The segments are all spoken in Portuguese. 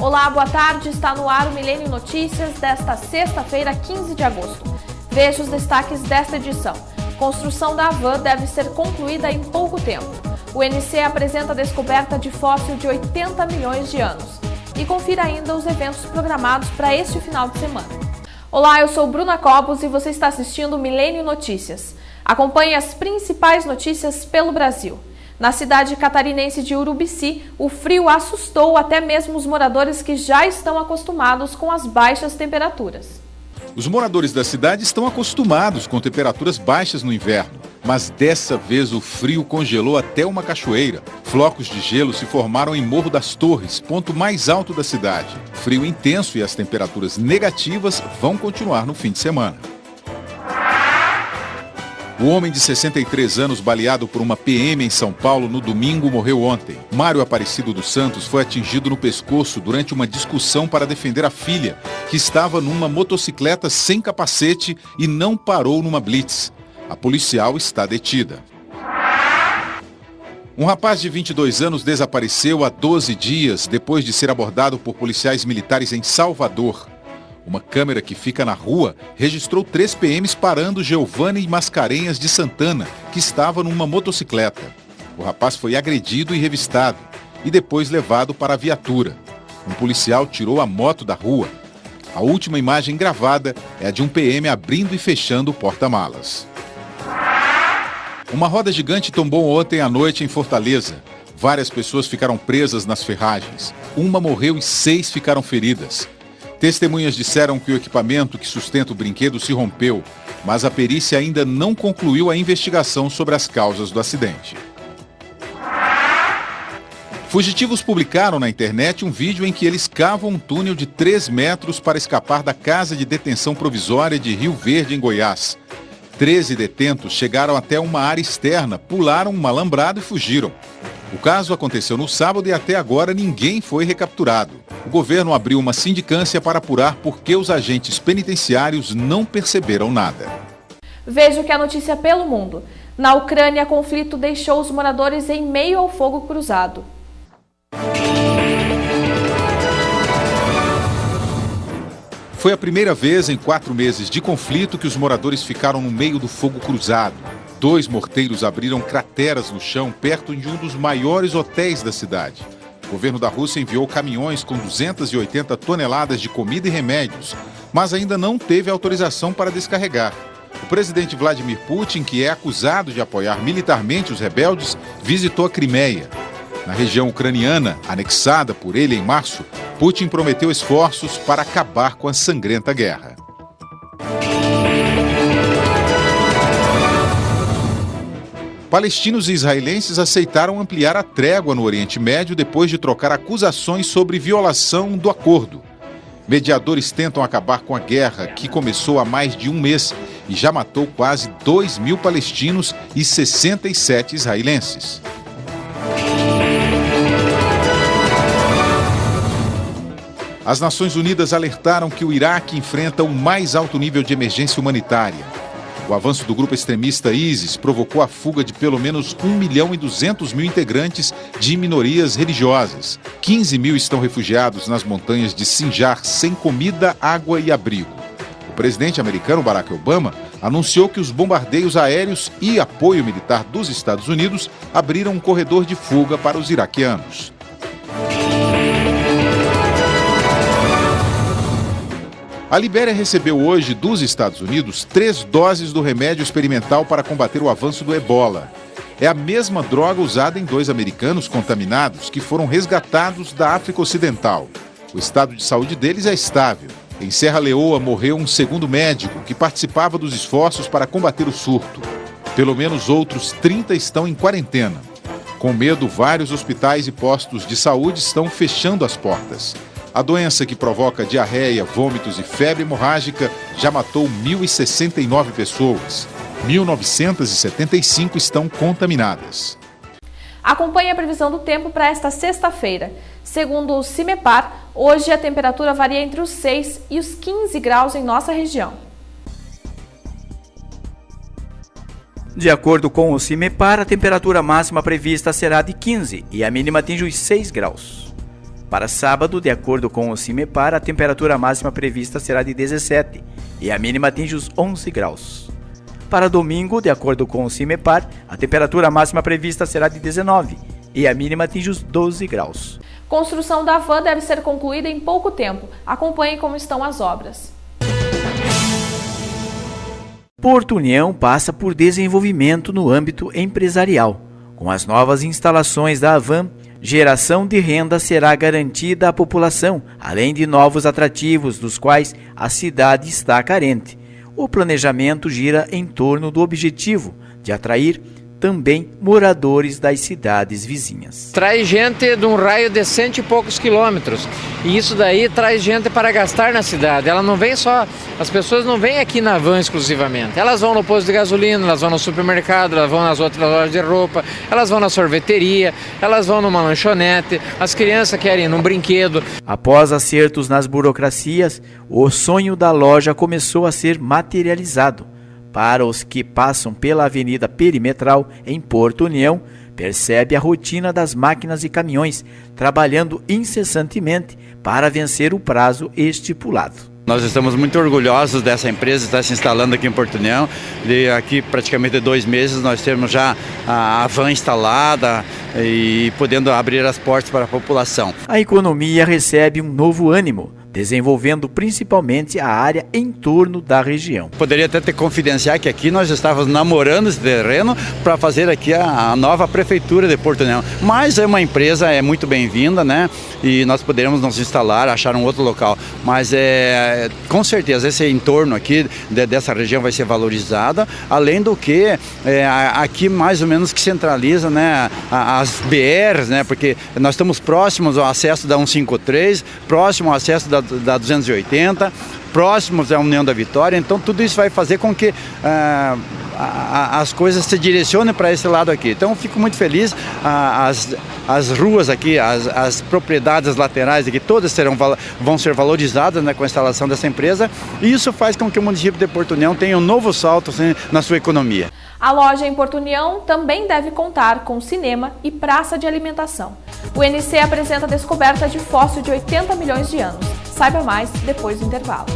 Olá, boa tarde. Está no ar o Milênio Notícias desta sexta-feira, 15 de agosto. Veja os destaques desta edição. Construção da van deve ser concluída em pouco tempo. O INC apresenta a descoberta de fóssil de 80 milhões de anos. E confira ainda os eventos programados para este final de semana. Olá, eu sou Bruna Cobos e você está assistindo o Milênio Notícias. Acompanhe as principais notícias pelo Brasil. Na cidade catarinense de Urubici, o frio assustou até mesmo os moradores que já estão acostumados com as baixas temperaturas. Os moradores da cidade estão acostumados com temperaturas baixas no inverno, mas dessa vez o frio congelou até uma cachoeira. Flocos de gelo se formaram em Morro das Torres, ponto mais alto da cidade. Frio intenso e as temperaturas negativas vão continuar no fim de semana. O homem de 63 anos baleado por uma PM em São Paulo no domingo morreu ontem. Mário Aparecido dos Santos foi atingido no pescoço durante uma discussão para defender a filha, que estava numa motocicleta sem capacete e não parou numa blitz. A policial está detida. Um rapaz de 22 anos desapareceu há 12 dias depois de ser abordado por policiais militares em Salvador. Uma câmera que fica na rua registrou 3 PMs parando Giovanni Mascarenhas de Santana, que estava numa motocicleta. O rapaz foi agredido e revistado, e depois levado para a viatura. Um policial tirou a moto da rua. A última imagem gravada é a de um PM abrindo e fechando o porta-malas. Uma roda gigante tombou ontem à noite em Fortaleza. Várias pessoas ficaram presas nas ferragens. Uma morreu e 6 ficaram feridas. Testemunhas disseram que o equipamento que sustenta o brinquedo se rompeu, mas a perícia ainda não concluiu a investigação sobre as causas do acidente. Fugitivos publicaram na internet um vídeo em que eles cavam um túnel de 3 metros para escapar da casa de detenção provisória de Rio Verde, em Goiás. 13 detentos chegaram até uma área externa, pularam um alambrado e fugiram. O caso aconteceu no sábado e até agora ninguém foi recapturado. O governo abriu uma sindicância para apurar por que os agentes penitenciários não perceberam nada. Veja o que é notícia pelo mundo. Na Ucrânia, conflito deixou os moradores em meio ao fogo cruzado. Foi a primeira vez em 4 meses de conflito que os moradores ficaram no meio do fogo cruzado. 2 morteiros abriram crateras no chão perto de um dos maiores hotéis da cidade. O governo da Rússia enviou caminhões com 280 toneladas de comida e remédios, mas ainda não teve autorização para descarregar. O presidente Vladimir Putin, que é acusado de apoiar militarmente os rebeldes, visitou a Crimeia. Na região ucraniana, anexada por ele em março, Putin prometeu esforços para acabar com a sangrenta guerra. Palestinos e israelenses aceitaram ampliar a trégua no Oriente Médio depois de trocar acusações sobre violação do acordo. Mediadores tentam acabar com a guerra, que começou há mais de um mês e já matou quase 2.000 palestinos e 67 israelenses. As Nações Unidas alertaram que o Iraque enfrenta o mais alto nível de emergência humanitária. O avanço do grupo extremista ISIS provocou a fuga de pelo menos 1.200.000 integrantes de minorias religiosas. 15.000 estão refugiados nas montanhas de Sinjar sem comida, água e abrigo. O presidente americano Barack Obama anunciou que os bombardeios aéreos e apoio militar dos Estados Unidos abriram um corredor de fuga para os iraquianos. A Libéria recebeu hoje dos Estados Unidos 3 doses do remédio experimental para combater o avanço do ebola. É a mesma droga usada em 2 americanos contaminados que foram resgatados da África Ocidental. O estado de saúde deles é estável. Em Serra Leoa morreu um segundo médico que participava dos esforços para combater o surto. Pelo menos outros 30 estão em quarentena. Com medo, vários hospitais e postos de saúde estão fechando as portas. A doença, que provoca diarreia, vômitos e febre hemorrágica, já matou 1.069 pessoas. 1.975 estão contaminadas. Acompanhe a previsão do tempo para esta sexta-feira. Segundo o CIMEPAR, hoje a temperatura varia entre os 6 e os 15 graus em nossa região. De acordo com o CIMEPAR, a temperatura máxima prevista será de 15 e a mínima atinge os 6 graus. Para sábado, de acordo com o CIMEPAR, a temperatura máxima prevista será de 17 e a mínima atinge os 11 graus. Para domingo, de acordo com o CIMEPAR, a temperatura máxima prevista será de 19 e a mínima atinge os 12 graus. Construção da van deve ser concluída em pouco tempo. Acompanhe como estão as obras. Porto União passa por desenvolvimento no âmbito empresarial. Com as novas instalações da Avan, geração de renda será garantida à população, além de novos atrativos dos quais a cidade está carente. O planejamento gira em torno do objetivo de atrair também moradores das cidades vizinhas. Traz gente de um raio de 100 e poucos quilômetros, e isso daí traz gente para gastar na cidade. Ela não vem só, as pessoas não vêm aqui na van exclusivamente, elas vão no posto de gasolina, elas vão no supermercado, elas vão nas outras lojas de roupa, elas vão na sorveteria, elas vão numa lanchonete, as crianças querem ir num brinquedo. Após acertos nas burocracias, o sonho da loja começou a ser materializado. Para os que passam pela Avenida Perimetral, em Porto União, percebe a rotina das máquinas e caminhões, trabalhando incessantemente para vencer o prazo estipulado. Nós estamos muito orgulhosos dessa empresa estar se instalando aqui em Porto União. Aqui praticamente 2 meses nós temos já a van instalada e podendo abrir as portas para a população. A economia recebe um novo ânimo, desenvolvendo principalmente a área em torno da região. Poderia até confidenciar que aqui nós estávamos namorando esse terreno para fazer aqui a nova prefeitura de Porto União. Mas é uma empresa, é muito bem-vinda, né? E nós poderíamos nos instalar, achar um outro local. Mas com certeza esse entorno aqui dessa região vai ser valorizada, além do que aqui mais ou menos que centraliza, né, as BRs, né? Porque nós estamos próximos ao acesso da 153, próximo ao acesso da 280, próximos à União da Vitória, então tudo isso vai fazer com que as coisas se direcionem para esse lado aqui. Então fico muito feliz, as ruas aqui, as propriedades laterais aqui, todas vão ser valorizadas, né, com a instalação dessa empresa, e isso faz com que o município de Porto União tenha um novo salto, assim, na sua economia. A loja em Porto União também deve contar com cinema e praça de alimentação. O NC apresenta a descoberta de fóssil de 80 milhões de anos. Saiba mais depois do intervalo.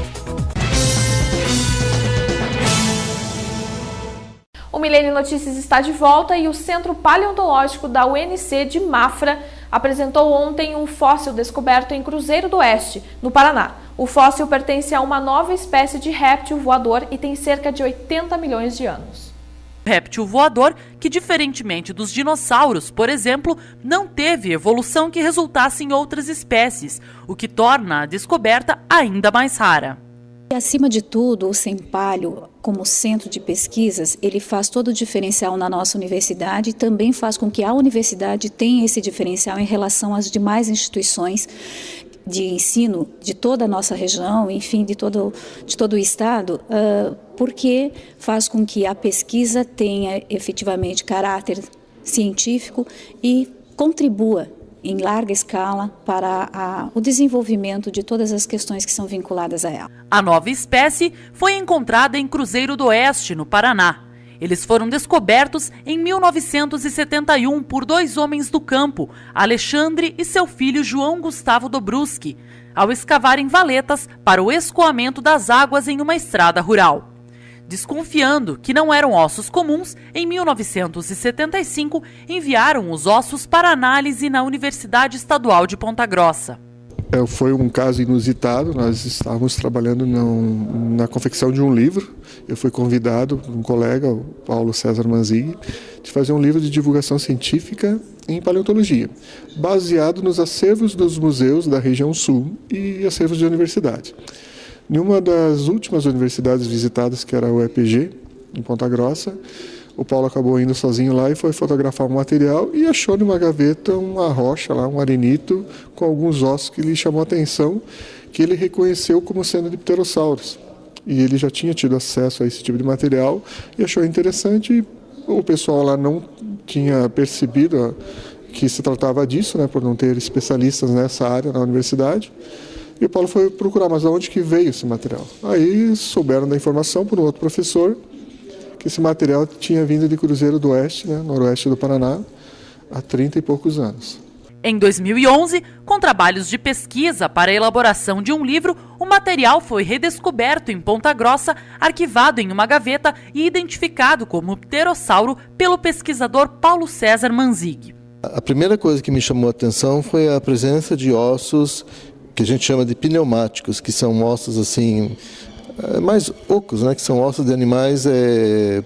O Milênio Notícias está de volta e o Centro Paleontológico da UNC de Mafra apresentou ontem um fóssil descoberto em Cruzeiro do Oeste, no Paraná. O fóssil pertence a uma nova espécie de réptil voador e tem cerca de 80 milhões de anos. Réptil voador que, diferentemente dos dinossauros, por exemplo, não teve evolução que resultasse em outras espécies, o que torna a descoberta ainda mais rara. E, acima de tudo, o Sempalho, como centro de pesquisas, ele faz todo o diferencial na nossa universidade e também faz com que a universidade tenha esse diferencial em relação às demais instituições de ensino de toda a nossa região, enfim, de todo o estado, porque faz com que a pesquisa tenha efetivamente caráter científico e contribua em larga escala para o desenvolvimento de todas as questões que são vinculadas a ela. A nova espécie foi encontrada em Cruzeiro do Oeste, no Paraná. Eles foram descobertos em 1971 por 2 homens do campo, Alexandre e seu filho João Gustavo Dobruski, ao escavarem valetas para o escoamento das águas em uma estrada rural. Desconfiando que não eram ossos comuns, em 1975 enviaram os ossos para análise na Universidade Estadual de Ponta Grossa. Foi um caso inusitado, nós estávamos trabalhando na confecção de um livro. Eu fui convidado por um colega, o Paulo César Manzig, de fazer um livro de divulgação científica em paleontologia, baseado nos acervos dos museus da região sul e acervos de universidade. Em uma das últimas universidades visitadas, que era o EPG, em Ponta Grossa, o Paulo acabou indo sozinho lá e foi fotografar o material e achou numa gaveta uma rocha lá, um arenito, com alguns ossos que lhe chamou a atenção, que ele reconheceu como sendo de pterossauros. E ele já tinha tido acesso a esse tipo de material e achou interessante. O pessoal lá não tinha percebido que se tratava disso, né, por não ter especialistas nessa área na universidade. E o Paulo foi procurar, mas de onde que veio esse material? Aí souberam da informação por um outro professor, que esse material tinha vindo de Cruzeiro do Oeste, né, noroeste do Paraná, há 30 e poucos anos. Em 2011, com trabalhos de pesquisa para a elaboração de um livro, o material foi redescoberto em Ponta Grossa, arquivado em uma gaveta e identificado como pterossauro pelo pesquisador Paulo César Manzig. A primeira coisa que me chamou a atenção foi a presença de ossos que a gente chama de pneumáticos, que são ossos assim mais ocos, né, que são ossos de animais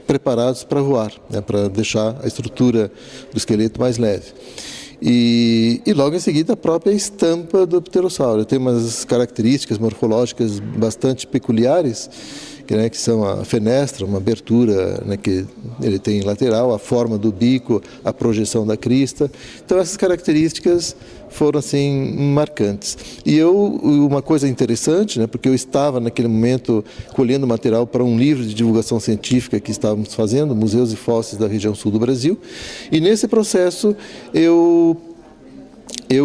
preparados para voar, né, para deixar a estrutura do esqueleto mais leve. E logo em seguida a própria estampa do pterossauro. Tem umas características morfológicas bastante peculiares, que são a fenestra, uma abertura, né, que ele tem lateral, a forma do bico, a projeção da crista. Então essas características foram assim marcantes. E uma coisa interessante, né, porque eu estava naquele momento colhendo material para um livro de divulgação científica que estávamos fazendo, Museus e Fósseis da região sul do Brasil, e nesse processo eu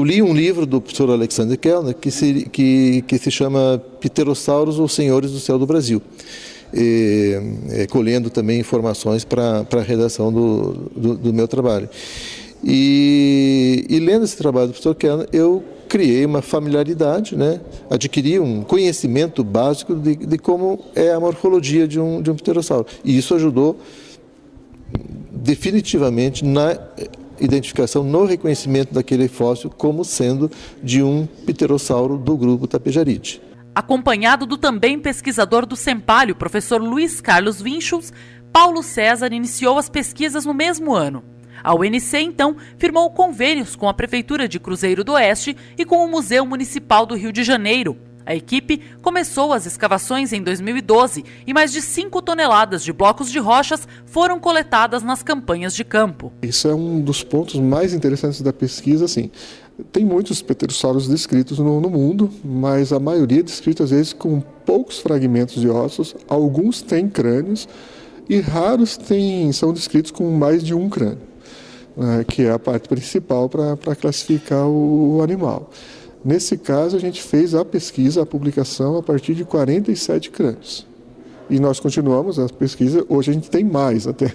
li um livro do professor Alexander Kellner que se chama Pterossauros ou Senhores do Céu do Brasil, colhendo também informações para a redação do meu trabalho. E lendo esse trabalho do professor Kellner, eu criei uma familiaridade, né? Adquiri um conhecimento básico de como é a morfologia de um pterossauro. E isso ajudou definitivamente na identificação, no reconhecimento daquele fóssil como sendo de um pterossauro do grupo Tapejaridae. Acompanhado do também pesquisador do Sempalho, professor Luiz Carlos Vinchels, Paulo César iniciou as pesquisas no mesmo ano. A UNC, então, firmou convênios com a Prefeitura de Cruzeiro do Oeste e com o Museu Municipal do Rio de Janeiro. A equipe começou as escavações em 2012 e mais de 5 toneladas de blocos de rochas foram coletadas nas campanhas de campo. Isso é um dos pontos mais interessantes da pesquisa, assim. Tem muitos pterossauros descritos no mundo, mas a maioria descrita às vezes com poucos fragmentos de ossos, alguns têm crânios e raros são descritos com mais de um crânio, que é a parte principal para classificar o animal. Nesse caso, a gente fez a pesquisa, a publicação, a partir de 47 crânios. E nós continuamos a pesquisa, hoje a gente tem mais até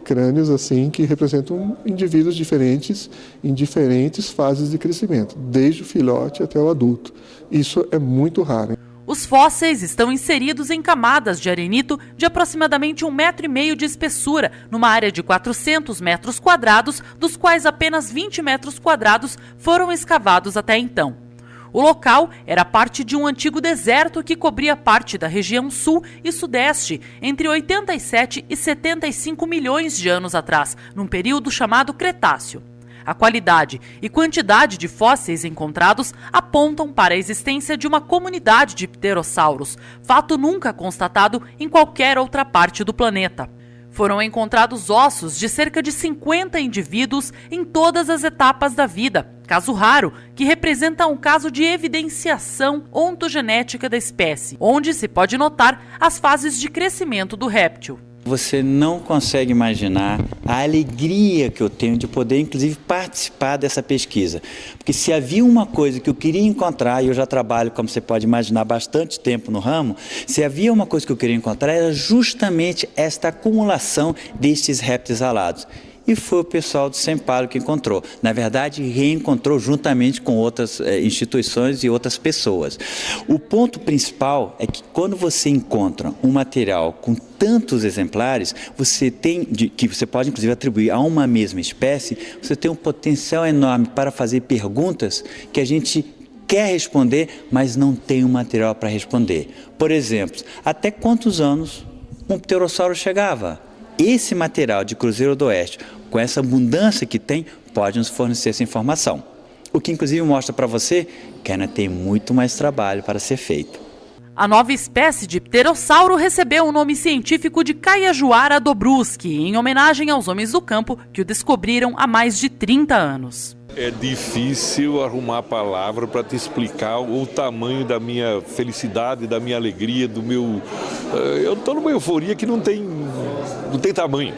crânios assim que representam indivíduos diferentes em diferentes fases de crescimento, desde o filhote até o adulto. Isso é muito raro. Os fósseis estão inseridos em camadas de arenito de aproximadamente 1,5 metro de espessura, numa área de 400 metros quadrados, dos quais apenas 20 metros quadrados foram escavados até então. O local era parte de um antigo deserto que cobria parte da região sul e sudeste, entre 87 e 75 milhões de anos atrás, num período chamado Cretáceo. A qualidade e quantidade de fósseis encontrados apontam para a existência de uma comunidade de pterossauros, fato nunca constatado em qualquer outra parte do planeta. Foram encontrados ossos de cerca de 50 indivíduos em todas as etapas da vida, caso raro que representa um caso de evidenciação ontogenética da espécie, onde se pode notar as fases de crescimento do réptil. Você não consegue imaginar a alegria que eu tenho de poder, inclusive, participar dessa pesquisa. Porque se havia uma coisa que eu queria encontrar, e eu já trabalho, como você pode imaginar, bastante tempo no ramo, se havia uma coisa que eu queria encontrar, era justamente esta acumulação destes répteis alados. E foi o pessoal do Sempalho que encontrou. Na verdade, reencontrou juntamente com outras instituições e outras pessoas. O ponto principal é que quando você encontra um material com tantos exemplares, que você pode inclusive atribuir a uma mesma espécie, você tem um potencial enorme para fazer perguntas que a gente quer responder, mas não tem um material para responder. Por exemplo, até quantos anos um pterossauro chegava? Esse material de Cruzeiro do Oeste, com essa abundância que tem, pode nos fornecer essa informação. O que inclusive mostra para você que ainda tem muito mais trabalho para ser feito. A nova espécie de pterossauro recebeu o nome científico de Caiajuara dobruski, em homenagem aos homens do campo que o descobriram há mais de 30 anos. É difícil arrumar a palavra para te explicar o tamanho da minha felicidade, da minha alegria, do meu... Eu estou numa euforia que não tem tamanho.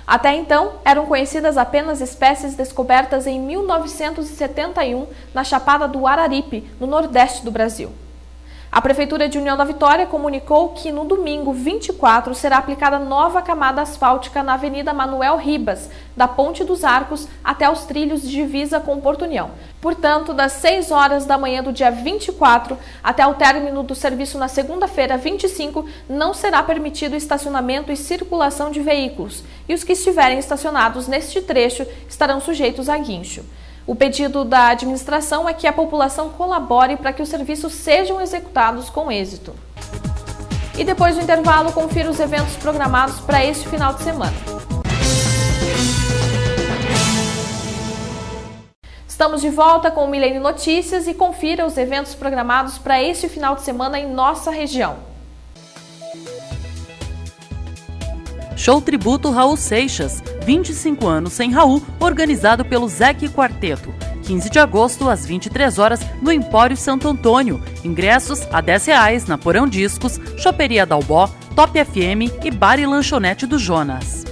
Até então, eram conhecidas apenas espécies descobertas em 1971 na Chapada do Araripe, no nordeste do Brasil. A Prefeitura de União da Vitória comunicou que no domingo 24 será aplicada nova camada asfáltica na Avenida Manuel Ribas, da Ponte dos Arcos até os trilhos de divisa com Porto União. Portanto, das 6 horas da manhã do dia 24 até o término do serviço na segunda-feira 25, não será permitido estacionamento e circulação de veículos, e os que estiverem estacionados neste trecho estarão sujeitos a guincho. O pedido da administração é que a população colabore para que os serviços sejam executados com êxito. E depois do intervalo, confira os eventos programados para este final de semana. Estamos de volta com o Milênio Notícias e confira os eventos programados para este final de semana em nossa região. Show tributo Raul Seixas, 25 anos sem Raul, organizado pelo Zec Quarteto. 15 de agosto, às 23 horas, no Empório Santo Antônio. Ingressos a R$10 na Porão Discos, Choperia Dalbó, Top FM e Bar e Lanchonete do Jonas.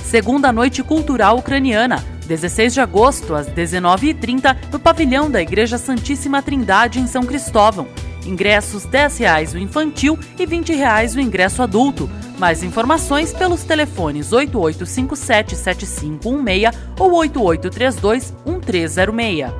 Segunda Noite Cultural Ucraniana, 16 de agosto, às 19h30, no pavilhão da Igreja Santíssima Trindade, em São Cristóvão. Ingressos R$10 o infantil e R$20 o ingresso adulto. Mais informações pelos telefones 8857-7516 ou 8832-1306.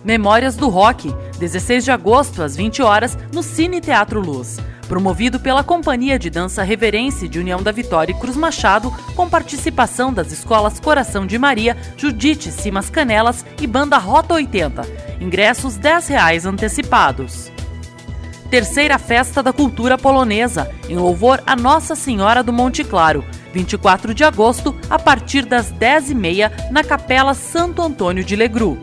Memórias do Rock, 16 de agosto, às 20 horas, no Cine Teatro Luz. Promovido pela Companhia de Dança Reverência de União da Vitória e Cruz Machado, com participação das escolas Coração de Maria, Judite Simas Canelas e Banda Rota 80. Ingressos R$10 antecipados. Terceira Festa da Cultura Polonesa, em louvor a Nossa Senhora do Monte Claro, 24 de agosto, a partir das 10h30, na Capela Santo Antônio de Legru.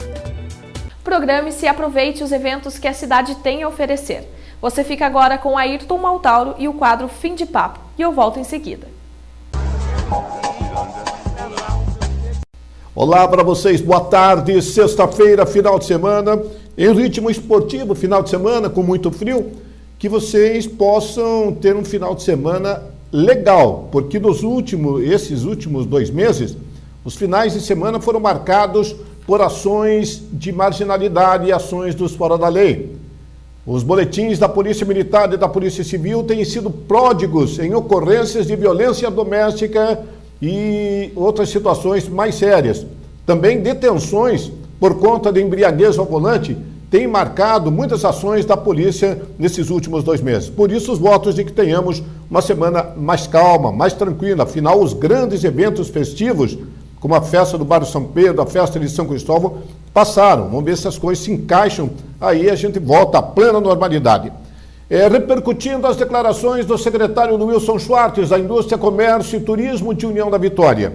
Programe-se e aproveite os eventos que a cidade tem a oferecer. Você fica agora com Ayrton Maltauro e o quadro Fim de Papo, e eu volto em seguida. Olá para vocês, boa tarde, sexta-feira, final de semana, em ritmo esportivo, final de semana com muito frio, que vocês possam ter um final de semana legal, porque esses últimos 2 meses, os finais de semana foram marcados por ações de marginalidade e ações dos fora da lei. Os boletins da Polícia Militar e da Polícia Civil têm sido pródigos em ocorrências de violência doméstica e outras situações mais sérias. Também detenções por conta de embriaguez ao volante têm marcado muitas ações da polícia nesses últimos 2 meses. Por isso, os votos de que tenhamos uma semana mais calma, mais tranquila. Afinal, os grandes eventos festivos, como a festa do Bairro São Pedro, a festa de São Cristóvão, passaram. Vamos ver se as coisas se encaixam. Aí a gente volta à plena normalidade. Repercutindo as declarações do secretário Wilson Schwartz, da Indústria, Comércio e Turismo de União da Vitória,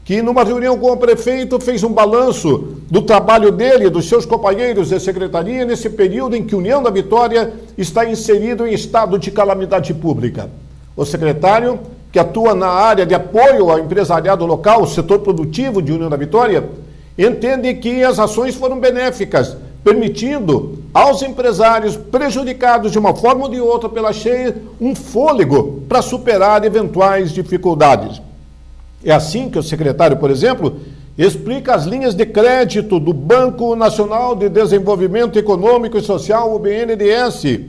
que numa reunião com o prefeito fez um balanço do trabalho dele e dos seus companheiros da secretaria nesse período em que União da Vitória está inserido em estado de calamidade pública. O secretário, que atua na área de apoio ao empresariado local, o setor produtivo de União da Vitória, entende que as ações foram benéficas, permitindo aos empresários prejudicados de uma forma ou de outra pela cheia um fôlego para superar eventuais dificuldades. É assim que o secretário, por exemplo, explica as linhas de crédito do Banco Nacional de Desenvolvimento Econômico e Social, o BNDES,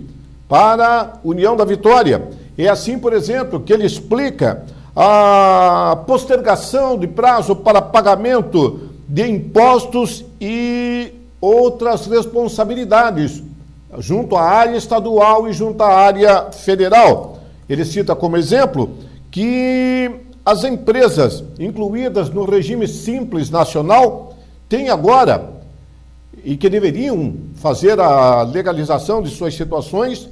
para a União da Vitória. É assim, por exemplo, que ele explica a postergação de prazo para pagamento de impostos e outras responsabilidades, junto à área estadual e junto à área federal. Ele cita como exemplo que as empresas incluídas no regime simples nacional têm agora, e que deveriam fazer a legalização de suas situações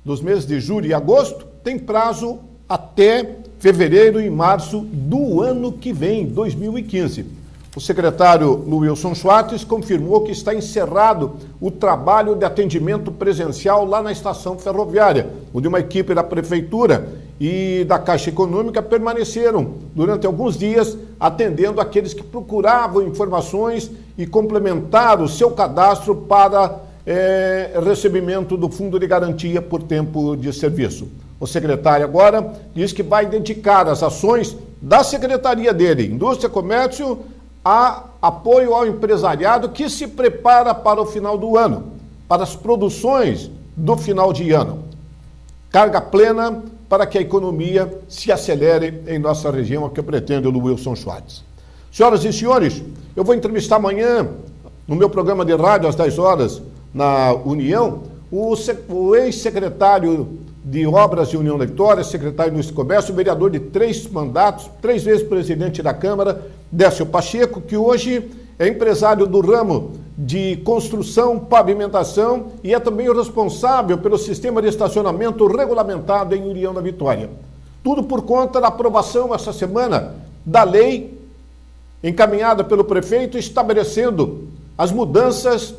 nos meses de julho e agosto, tem prazo até fevereiro e março do ano que vem, 2015. O secretário Wilson Schwartz confirmou que está encerrado o trabalho de atendimento presencial lá na estação ferroviária, onde uma equipe da Prefeitura e da Caixa Econômica permaneceram durante alguns dias atendendo aqueles que procuravam informações e complementar o seu cadastro para recebimento do Fundo de Garantia por tempo de serviço. O secretário agora diz que vai dedicar as ações da secretaria dele, Indústria, Comércio, a apoio ao empresariado que se prepara para o final do ano, para as produções do final de ano. Carga plena para que a economia se acelere em nossa região, é o que eu pretendo, do Wilson Schwartz. Senhoras e senhores, eu vou entrevistar amanhã, no meu programa de rádio, às 10 horas, na União, o ex-secretário de Obras de União da Vitória, secretário do Comércio, vereador de 3 mandatos, 3 vezes presidente da Câmara, Décio Pacheco, que hoje é empresário do ramo de construção, pavimentação e é também o responsável pelo sistema de estacionamento regulamentado em União da Vitória. Tudo por conta da aprovação essa semana da lei encaminhada pelo prefeito estabelecendo as mudanças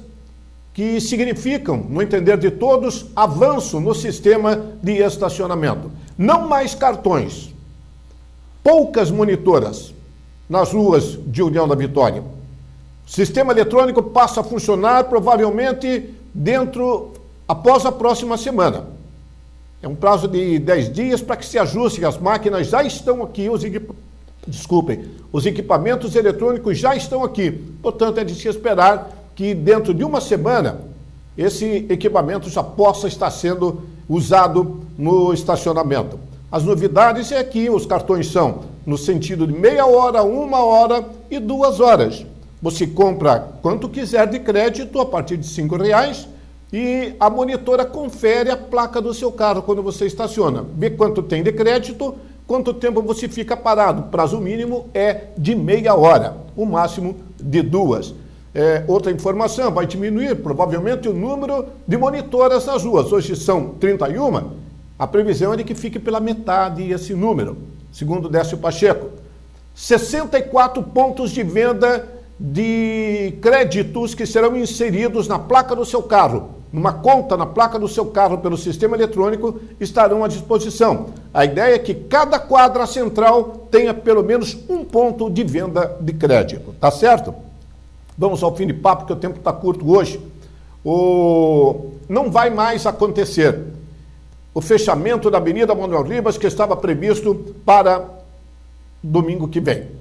que significam, no entender de todos, avanço no sistema de estacionamento. Não mais cartões, poucas monitoras nas ruas de União da Vitória. O sistema eletrônico passa a funcionar provavelmente após a próxima semana. É um prazo de 10 dias para que se ajuste, as máquinas já estão aqui, os equipamentos eletrônicos já estão aqui. Portanto, é de se esperar que dentro de uma semana esse equipamento já possa estar sendo usado no estacionamento. As novidades é que os cartões são no sentido de meia hora, 1 hora e 2 horas. Você compra quanto quiser de crédito a partir de R$5 e a monitora confere a placa do seu carro quando você estaciona. Vê quanto tem de crédito, quanto tempo você fica parado. O prazo mínimo é de meia hora, o máximo de 2. Outra informação, vai diminuir provavelmente o número de monitoras nas ruas. Hoje são 31, a previsão é de que fique pela metade esse número, segundo Décio Pacheco. 64 pontos de venda de créditos que serão inseridos na placa do seu carro, numa conta na placa do seu carro pelo sistema eletrônico, estarão à disposição. A ideia é que cada quadra central tenha pelo menos um ponto de venda de crédito, tá certo? Vamos ao fim de papo, porque o tempo está curto hoje. Não vai mais acontecer o fechamento da Avenida Manuel Ribas, que estava previsto para domingo que vem.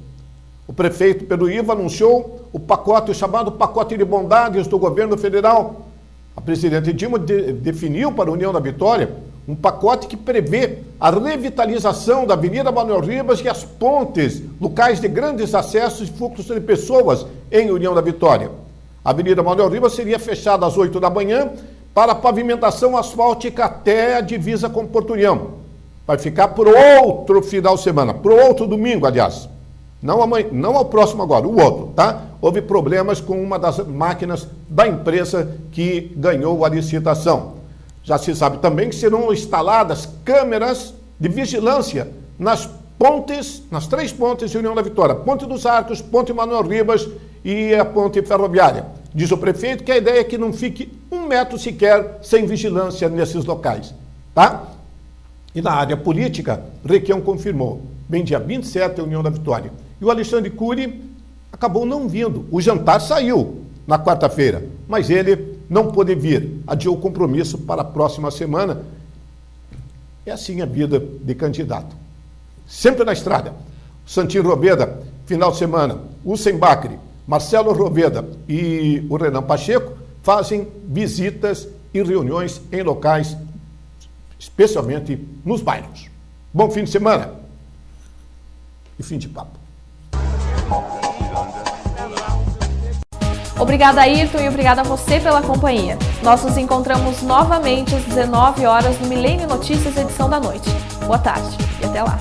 O prefeito Pedro Iva anunciou o chamado pacote de bondades do governo federal. A presidente Dilma definiu para a União da Vitória um pacote que prevê a revitalização da Avenida Manuel Ribas e as pontes, locais de grandes acessos e fluxos de pessoas em União da Vitória. A Avenida Manuel Ribas seria fechada às 8 da manhã para pavimentação asfáltica até a divisa com Porto União. Vai ficar por outro final de semana, por outro domingo, aliás. Não amanhã, não ao próximo agora, o outro, tá? Houve problemas com uma das máquinas da empresa que ganhou a licitação. Já se sabe também que serão instaladas câmeras de vigilância nas pontes, nas 3 pontes de União da Vitória, Ponte dos Arcos, Ponte Manuel Ribas e a ponte ferroviária. Diz o prefeito que a ideia é que não fique 1 metro sequer sem vigilância nesses locais, tá? E na área política, Requião confirmou, bem dia 27 a União da Vitória. E o Alexandre Cury acabou não vindo. O jantar saiu na quarta-feira, mas ele não pôde vir. Adiou o compromisso para a próxima semana. É assim a vida de candidato. Sempre na estrada. Santinho Roveda, final de semana. Hussein Bacri, Marcelo Roveda e o Renan Pacheco fazem visitas e reuniões em locais, especialmente nos bairros. Bom fim de semana e fim de papo. Obrigada, Ayrton, e obrigada a você pela companhia. Nós nos encontramos novamente às 19 horas no Milênio Notícias, edição da noite. Boa tarde e até lá.